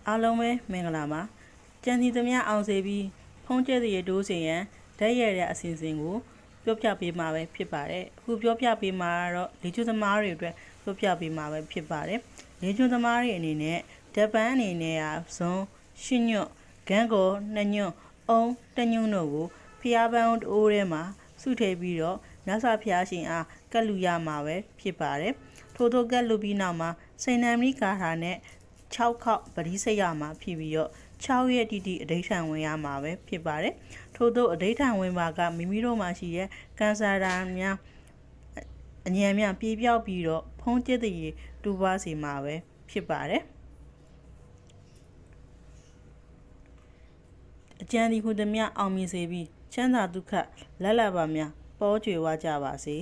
အားလုံးပဲမင်္ဂလာပါကြံစီသမျှအောင်စေပြီးဖုံးကျဲစီရတိုးစင်ရန်ဓာတ်ရည်တဲ့အစီအစဉ်ကိုပြောပြပေးမှာပဲဖြစ်ပါတယ်အခုပြောပြပေးမှာတော့လေကျွန်းသမားတွေအတွက်ပြောပြပေးမှာပဲဖြစ်ပါတယ်လေကျွန်းသမားတွေအနေနဲ့ဓာတ်ပန်းအနေနဲ့ဇွန်ရှညွတ်ဂန်းကောနှစ်ညွတ်အုံတညွတ်တို့ကိုဖျားပန်းအိုးထဲမှာစုထည့်ပြီးတော့မြတ်စွာဘုရားရှင်အားကတ်လူရမှာပဲဖြစ်ပါတယ်ထို့သောကတ်လူပြီးနောက်မှာစိန်နံမီကာထာနဲ့6ခေါက်ပရိစိတ်ရမှာဖြစ်ပြီးတော့6ရက်တိတိအဓိဋ္ဌာန်ဝင်ရမှာပဲဖြစ်ပါတယ်ထို့သောအဓိဋ္ဌာန်ဝင်ပါကမိမိတို့မှာရှိတဲ့ကန်ဆာဓာတ်များအញ្ញံများပြေပြောက်ပြီးတော့ဖုံးကျက်တည်တူပါစေမှာပဲဖြစ်ပါတယ်အကျဉ်းဒီဟုသည်များအောင်မြင်စေပြီးချမ်းသာဒုက္ခလက်ပါများပေါ်ကျွေဝကြပါစေ